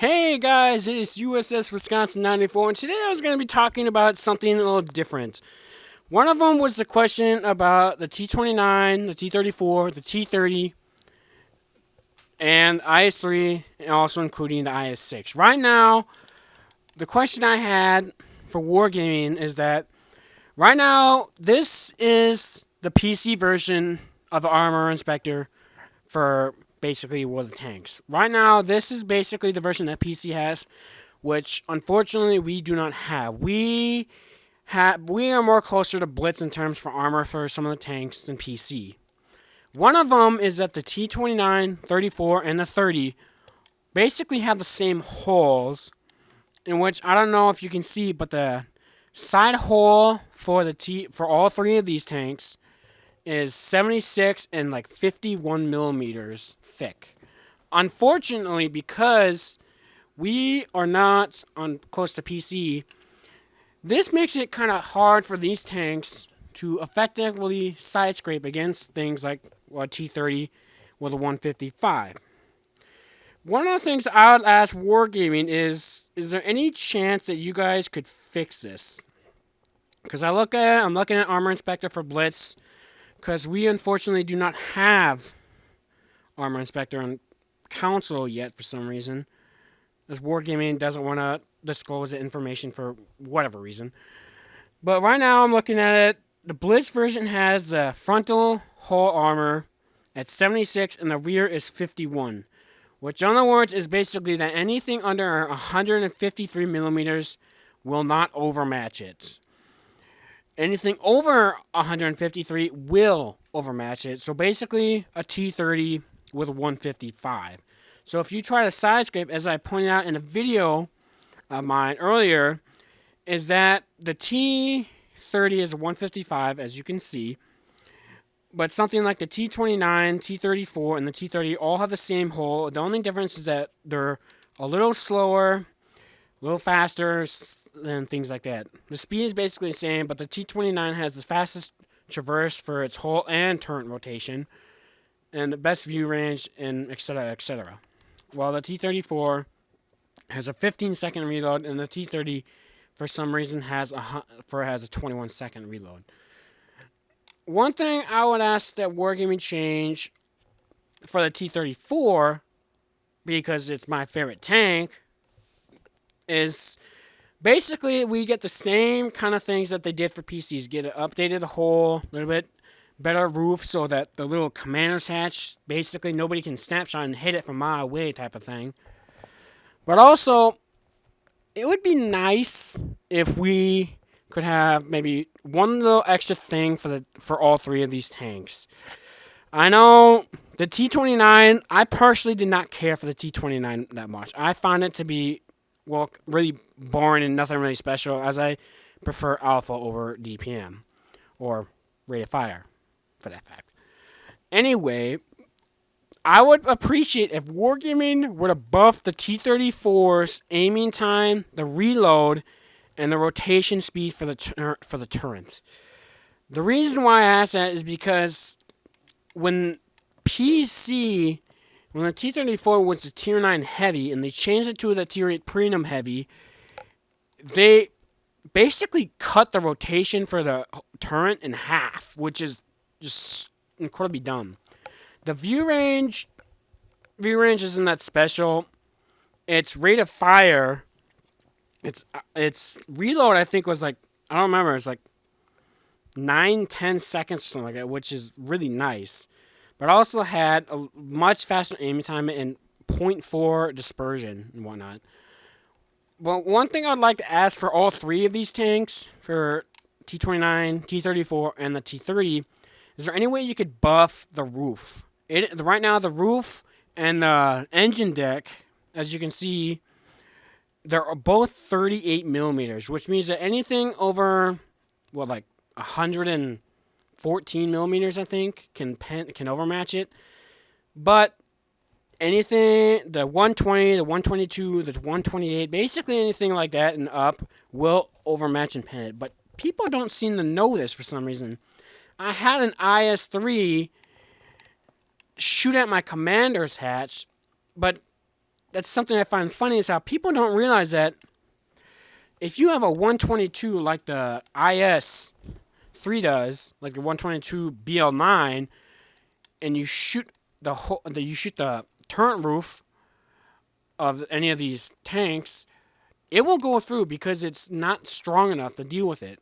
Hey guys, it is USS Wisconsin 94, and today I was going to be talking about something a little different. One of them was the question about the T-29, the T-34, the T-30, and IS-3, and also including the IS-6. Right now, the question I had for Wargaming is that right now, this is the PC version of the Armor Inspector for basically World of Tanks. Right now, this is basically the version that PC has, which unfortunately we do not have. We are more closer to Blitz in terms for armor for some of the tanks than PC. One of them is that the T-29, 34, and the 30 basically have the same holes, in which I don't know if you can see, but the side hole for all three of these tanks is 76 and like 51 millimeters thick. Unfortunately, because we are not on close to PC, this makes it kind of hard for these tanks to effectively side scrape against things like T-30 with a 155. One of the things I would ask Wargaming is there any chance that you guys could fix this? Because I'm looking at Armor Inspector for Blitz, because we unfortunately do not have Armor Inspector on console yet for some reason, as Wargaming doesn't want to disclose the information for whatever reason. But right now I'm looking at it. The Blitz version has frontal hull armor at 76 and the rear is 51. Which in other words is basically that anything under 153 millimeters will not overmatch it. Anything over 153 will overmatch it. So basically a T-30 with a 155. So if you try to side scrape, as I pointed out in a video of mine earlier, is that the T-30 is a 155, as you can see. But something like the T-29, T-34, and the T-30 all have the same hole. The only difference is that they're a little slower, a little faster, and things like that. The speed is basically the same, but the T-29 has the fastest traverse for its hull and turret rotation, and the best view range, and etc., etc. While the T-34 has a 15-second reload, and the T-30, for some reason, has a 21-second reload. One thing I would ask that Wargaming change for the T-34, because it's my favorite tank, is basically we get the same kind of things that they did for PCs. Get an updated hull, a little bit better roof so that the little commander's hatch, basically nobody can snapshot and hit it from a mile away type of thing. But also, it would be nice if we could have maybe one little extra thing for all three of these tanks. I know the T-29, I personally did not care for the T-29 that much. I find it to be, well, really boring and nothing really special, as I prefer Alpha over DPM, or Rate of Fire, for that fact. Anyway, I would appreciate if Wargaming were to buff the T-34's aiming time, the reload, and the rotation speed for the turret. The reason why I ask that is because when the T-34 was the Tier 9 Heavy, and they changed it to the Tier 8 Premium Heavy, they basically cut the rotation for the turret in half, which is just incredibly dumb. The view range isn't that special. Its rate of fire, its reload, I think was like, I don't remember, it's like 9-10 seconds or something like that, which is really nice. But also had a much faster aiming time and 0.4 dispersion and whatnot. But one thing I'd like to ask for all three of these tanks, for T-29, T-34, and the T-30, is there any way you could buff the roof? Right now, the roof and the engine deck, as you can see, they're both 38 millimeters, which means that anything over, like 114 millimeters, I think, can overmatch it. But anything, the 120, the 122, the 128, basically anything like that and up will overmatch and pen it. But people don't seem to know this for some reason. I had an IS-3 shoot at my commander's hatch, but that's something I find funny is how people don't realize that if you have a 122 like the IS-3 does, like the 122 BL-9, and you shoot the turret roof of any of these tanks, it will go through because it's not strong enough to deal with it.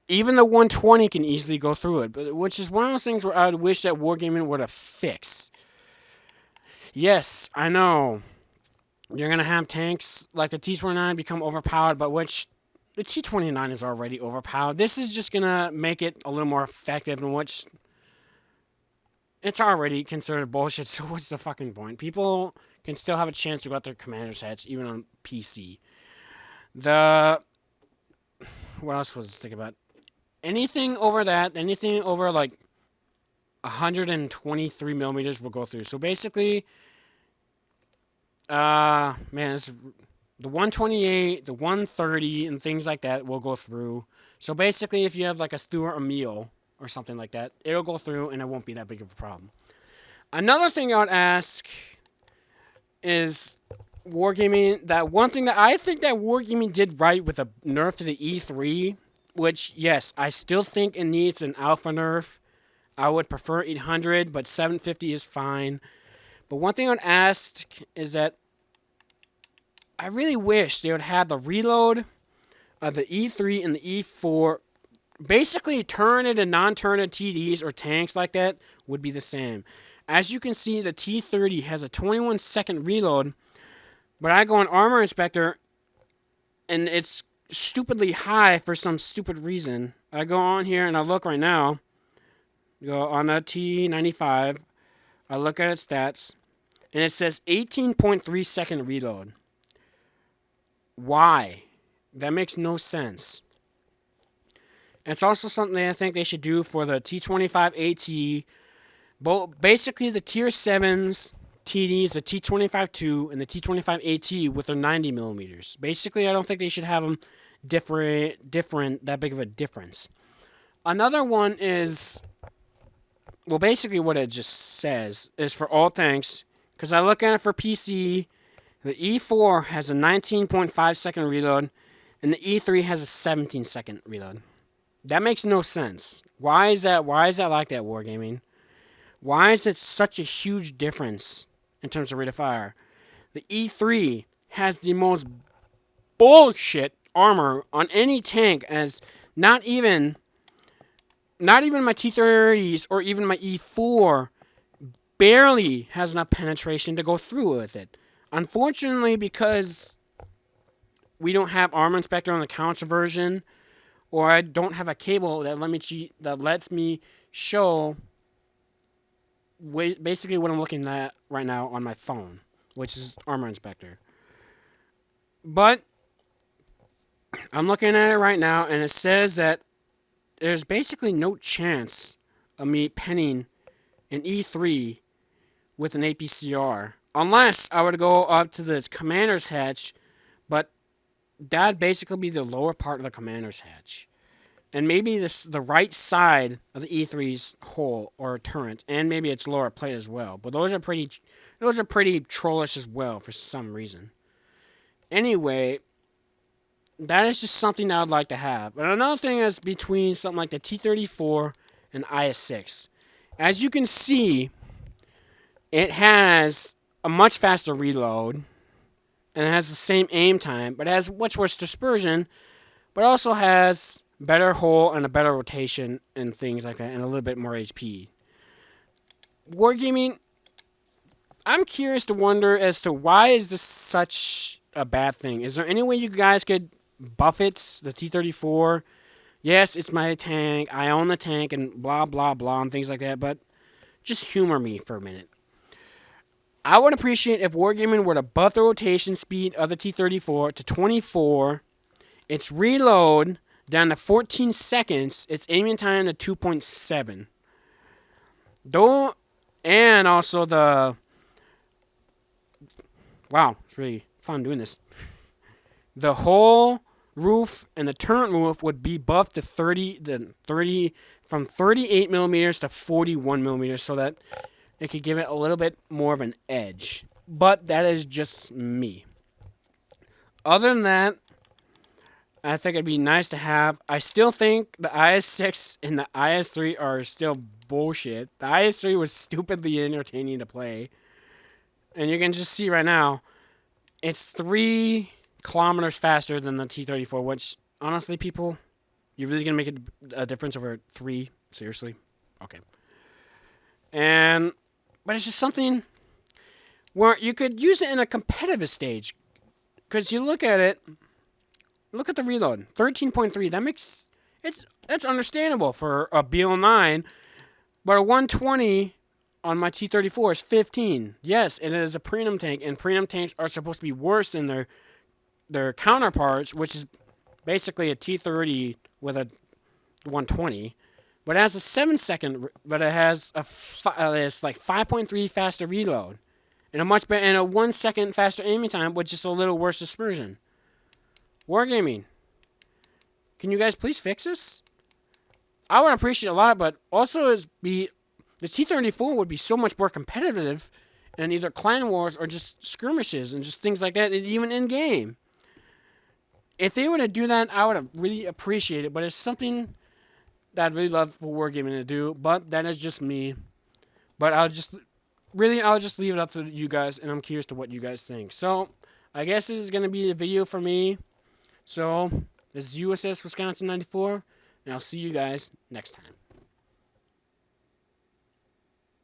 Even the 120 can easily go through it, but which is one of those things where I would wish that Wargaming would have fixed. Yes, I know. You're going to have tanks like the T-29 become overpowered, but which the T-29 is already overpowered. This is just going to make it a little more effective, in which it's already considered bullshit, so what's the fucking point? People can still have a chance to go out their commander's hatch, even on PC. What else was I thinking about? Anything over that, anything over like 123 millimeters will go through. So basically, the 128, the 130, and things like that will go through. So basically, if you have like a Stuart Emile or something like that, it'll go through and it won't be that big of a problem. Another thing I would ask is Wargaming, that one thing that I think that Wargaming did right with the nerf to the E3, which, yes, I still think it needs an alpha nerf. I would prefer 800, but 750 is fine. But one thing I would ask is that I really wish they would have the reload of the E3 and the E4. Basically, turreted and non-turreted TDs or tanks like that would be the same. As you can see, the T30 has a 21-second reload, but I go on Armor Inspector, and it's stupidly high for some stupid reason. I go on here and I look right now. Go on the T95. I look at its stats, and it says 18.3 second reload. Why? That makes no sense. It's also something I think they should do for the T25AT. Basically, the Tier 7s, TDs, the T25-2, and the T25AT with their 90 millimeters. Basically, I don't think they should have them different, that big of a difference. Another one is, well, basically what it just says is for all tanks, because I look at it for PC, the E4 has a 19.5 second reload, and the E3 has a 17 second reload. That makes no sense. Why is that like that, Wargaming? Why is it such a huge difference in terms of rate of fire? The E3 has the most bullshit armor on any tank, as not even my T30s or even my E4 barely has enough penetration to go through with it. Unfortunately, because we don't have Armor Inspector on the counter version, or I don't have a cable that lets me show basically what I'm looking at right now on my phone, which is Armor Inspector. But I'm looking at it right now, and it says that there's basically no chance of me penning an E3 with an APCR, unless I were to go up to the commander's hatch, but that'd basically be the lower part of the commander's hatch. And maybe the right side of the E3's hull or turret, and maybe its lower plate as well. But those are pretty trollish as well for some reason. Anyway, that is just something I would like to have. But another thing is between something like the T-34 and IS-6. As you can see, it has a much faster reload, and it has the same aim time, but it has much worse dispersion, but also has better hull and a better rotation and things like that, and a little bit more HP. Wargaming, I'm curious to wonder as to why is this such a bad thing. Is there any way you guys could buff it, the T-34? Yes, it's my tank, I own the tank, and blah, blah, blah, and things like that, but just humor me for a minute. I would appreciate if Wargaming were to buff the rotation speed of the T-34 to 24, its reload down to 14 seconds, its aiming time to 2.7. And also wow, it's really fun doing this. The whole roof and the turret roof would be buffed to 30 from 38 millimeters to 41 millimeters, so that it could give it a little bit more of an edge. but that is just me. Other than that, I think it'd be nice to have. I still think the IS-6 and the IS-3 are still bullshit. The IS-3 was stupidly entertaining to play. And you can just see right now, it's 3 kilometers faster than the T-34, which, honestly, people, you're really going to make a difference over 3? Seriously? Okay. But it's just something where you could use it in a competitive stage. Because you look at it, look at the reload, 13.3. That's understandable for a BL9, but a 120 on my T-34 is 15. Yes, it is a Prenum tank, and Prenum tanks are supposed to be worse than their counterparts, which is basically a T-30 with a 120. But it has a 7-second, but it has it's like 5.3 faster reload, and a 1 second faster aiming time with just a little worse dispersion. Wargaming, can you guys please fix this? I would appreciate a lot, but also the T-34 would be so much more competitive in either clan wars or just skirmishes and just things like that, and even in game. If they were to do that, I would really appreciate it. But it's something that I'd really love for Wargaming to do. But that is just me. But I'll just leave it up to you guys, and I'm curious to what you guys think. So I guess this is gonna be a video for me. So this is USS Wisconsin 94, and I'll see you guys next time.